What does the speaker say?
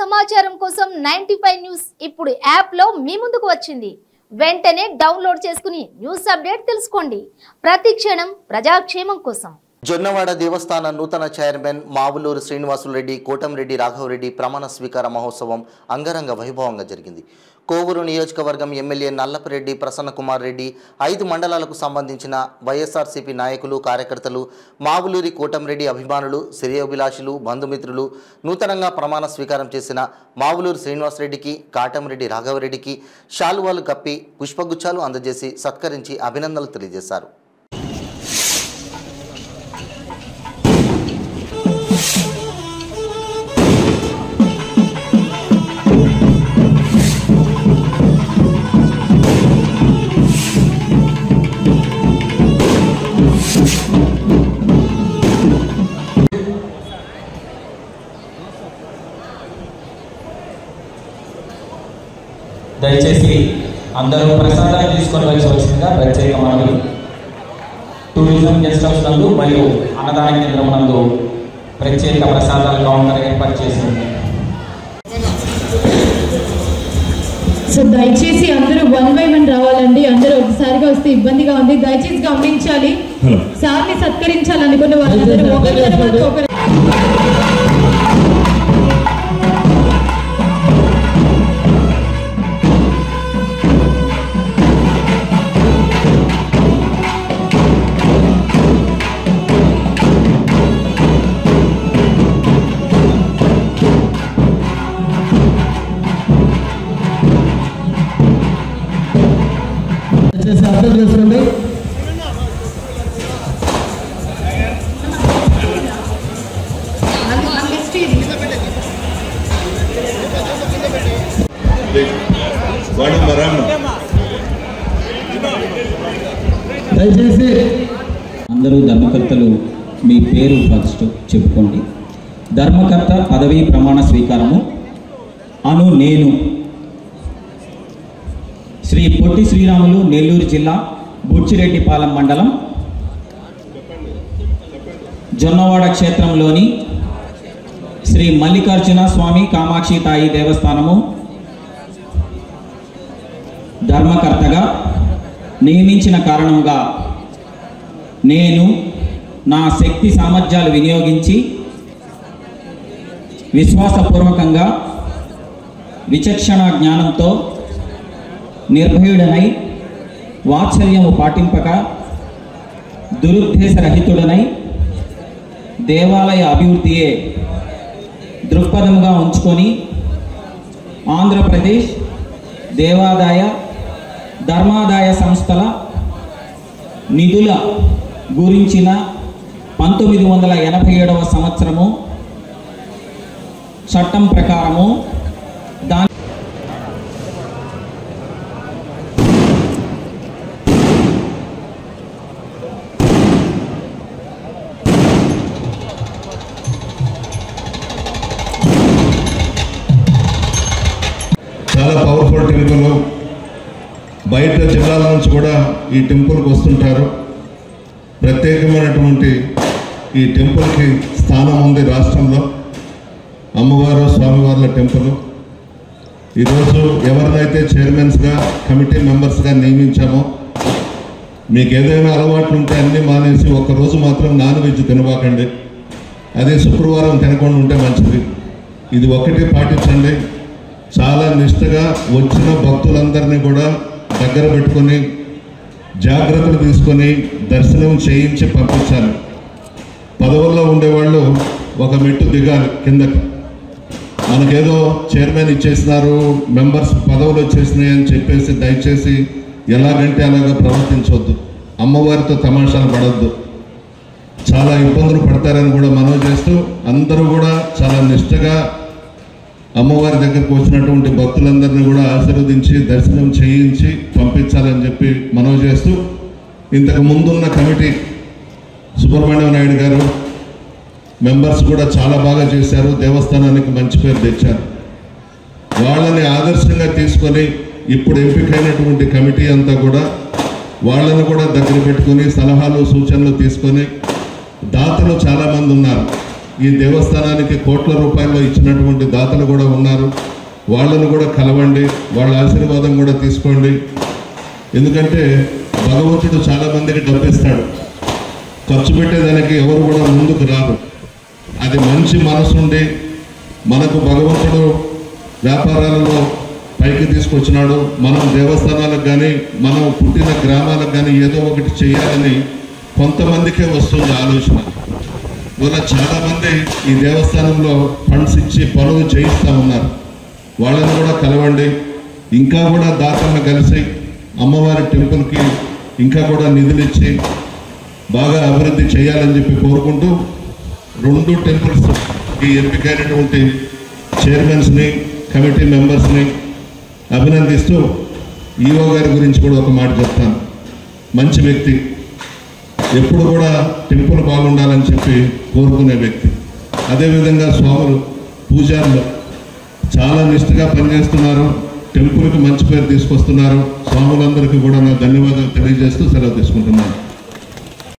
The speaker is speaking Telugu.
సమాచారం కోసం 95 న్యూస్ ఇప్పుడు యాప్ లో మీ ముందుకు వచ్చింది. వెంటనే డౌన్లోడ్ చేసుకుని న్యూస్ అప్డేట్ తెలుసుకోండి. ప్రతి క్షణం ప్రజాక్షేమం కోసం. జొన్నవాడ దేవస్థాన నూతన చైర్మన్ మావులూరు శ్రీనివాసులు రెడ్డి, కోటంరెడ్డి రాఘవరెడ్డి ప్రమాణ స్వీకార మహోత్సవం అంగరంగ వైభవంగా జరిగింది. కోవూరు నియోజకవర్గం ఎమ్మెల్యే నల్లపరెడ్డి ప్రసన్నకుమార్ రెడ్డి, 5 మండలాలకు సంబంధించిన వైఎస్ఆర్సీపీ నాయకులు, కార్యకర్తలు, మావులూరి కోటంరెడ్డి అభిమానులు, శ్రేయోభిలాషులు, బంధుమిత్రులు నూతనంగా ప్రమాణ స్వీకారం చేసిన మావులూరు శ్రీనివాసరెడ్డికి, కాటంరెడ్డి రాఘవరెడ్డికి శాలువాలు కప్పి పుష్పగుచ్చాలు అందజేసి సత్కరించి అభినందనలు తెలియజేశారు. దయచేసి అందరూ ప్రసాదాలు తీసుకొని వచ్చిందిగా ప్రత్యేక మనవి. టూరిజం గెస్ట్ హౌస్ నందు మరియు అన్నదాన కేంద్రం నందు ప్రత్యేక ప్రసాదాల కౌంటర్ ఏర్పాటు చేసింది. సో దయచేసి అందరూ 1 by 1 రావాలండి. అందరూ ఒకసారిగా వస్తే ఇబ్బందిగా ఉంది. దయచేసి గమనించాలి. సార్ని సత్కరించాలనుకున్న వాళ్ళందరూ ఒకరి తర్వాత ఒకరు. అర్థం చేసుకోండి. దయచేసి అందరూ ధర్మకర్తలు మీ పేరు ఫస్ట్ చెప్పుకోండి. ధర్మకర్త పదవీ ప్రమాణ స్వీకారము అను నేను శ్రీ పొట్టి శ్రీరాములు, నెల్లూరు జిల్లా బుచ్చిరెడ్డిపాలెం మండలం జొన్నవాడ క్షేత్రంలోని శ్రీ మల్లికార్జున స్వామి కామాక్షి తాయి దేవస్థానము ధర్మకర్తగా నియమించిన కారణంగా నేను నా శక్తి సామర్థ్యాలు వినియోగించి విశ్వాసపూర్వకంగా విచక్షణ జ్ఞానంతో నిర్భయుడనై వాత్సల్యము పాటింపక దురుద్దేశరహితుడనై దేవాలయ అభివృద్ధియే దృక్పథముగా ఉంచుకొని ఆంధ్రప్రదేశ్ దేవాదాయ ధర్మాదాయ సంస్థల నిధుల గురించిన 1987వ సంవత్సరము చట్టం ప్రకారము దాని చాలా పవర్ఫుల్ టెంపుల్. బయట జిల్లాల నుంచి కూడా ఈ టెంపుల్కి వస్తుంటారు. ప్రత్యేకమైనటువంటి ఈ టెంపుల్కి స్థానం ఉంది రాష్ట్రంలో. అమ్మవారు, స్వామివార్ల టెంపుల్. ఈరోజు ఎవరినైతే చైర్మన్స్గా, కమిటీ మెంబర్స్గా నియమించామో మీకు ఏదైనా అలవాట్లు ఉంటే అన్నీ మానేసి ఒక్కరోజు మాత్రం నాన్ వెజ్ తినబాకండి. అదే శుక్రవారం తినకుండా ఉంటే మంచిది. ఇది ఒకటి పాటించండి. చాలా నిష్ఠగా వచ్చిన భక్తులందరినీ కూడా దగ్గర పెట్టుకొని జాగ్రత్తలు తీసుకొని దర్శనం చేయించి పంపించాలి. పదవుల్లో ఉండేవాళ్ళు ఒక మెట్టు దిగాలి కిందకి. మనకేదో చైర్మన్ ఇచ్చేసినారు, మెంబర్స్ పదవులు వచ్చేసినాయి అని చెప్పేసి దయచేసి ఎలాగంటే అలాగా ప్రవర్తించవద్దు. అమ్మవారితో తమాషాలు పడద్దు. చాలా ఇబ్బందులు పడతారని కూడా మనవి చేస్తూ అందరూ కూడా చాలా నిష్ఠగా అమ్మవారి దగ్గరకు వచ్చినటువంటి భక్తులందరినీ కూడా ఆశీర్వదించి దర్శనం చేయించి పంపించాలని చెప్పి మనవి చేస్తూ, ఇంతకు ముందున్న కమిటీ సుబ్రహ్మణ్యం నాయుడు గారు మెంబర్స్ కూడా చాలా బాగా చేశారు. దేవస్థానానికి మంచి పేరు తెచ్చారు. వాళ్ళని ఆదర్శంగా తీసుకొని ఇప్పుడు ఎంపికైనటువంటి కమిటీ అంతా కూడా వాళ్ళను కూడా దగ్గర పెట్టుకొని సలహాలు, సూచనలు తీసుకొని దాతలు చాలామంది ఉన్నారు. ఈ దేవస్థానానికి కోట్ల రూపాయలు ఇచ్చినటువంటి దాతలు కూడా ఉన్నారు. వాళ్ళను కూడా కలవండి, వాళ్ళ ఆశీర్వాదం కూడా తీసుకోండి. ఎందుకంటే భగవంతుడు చాలామందికి డబ్బిస్తాడు, ఖర్చు పెట్టేదానికి ఎవరు కూడా ముందుకు రారు. అది మంచి మనసుండి మనకు భగవంతుడు వ్యాపారాలలో పైకి తీసుకొచ్చినాడు. మనం దేవస్థానాలకు కానీ మనం పుట్టిన గ్రామాలకు కానీ ఏదో ఒకటి చేయాలని కొంతమందికే వస్తుంది ఆలోచన. ఇవాళ చాలామంది ఈ దేవస్థానంలో ఫండ్స్ ఇచ్చి పనులు చేయిస్తూ ఉన్నారు. వాళ్ళని కూడా కలవండి. ఇంకా కూడా దాతలను కలిసి అమ్మవారి టెంపుల్కి ఇంకా కూడా నిధులు ఇచ్చి బాగా అభివృద్ధి చేయాలని చెప్పి కోరుకుంటూ 2 టెంపుల్స్కి ఎంపికైనటువంటి చైర్మన్స్ని కమిటీ మెంబర్స్ని అభినందిస్తూ ఈఓ గారి గురించి కూడా ఒక మాట చెప్తాను. మంచి వ్యక్తి, ఎప్పుడు కూడా టెంపుల్ బాగుండాలని చెప్పి కోరుకునే వ్యక్తి. అదేవిధంగా స్వాములు పూజారులు చాలా నిష్ఠగా పనిచేస్తున్నారు, టెంపుల్కి మంచి పేరు తీసుకొస్తున్నారు. స్వాములందరికీ కూడా నా ధన్యవాదాలు తెలియజేస్తూ సెలవు తీసుకుంటున్నాను.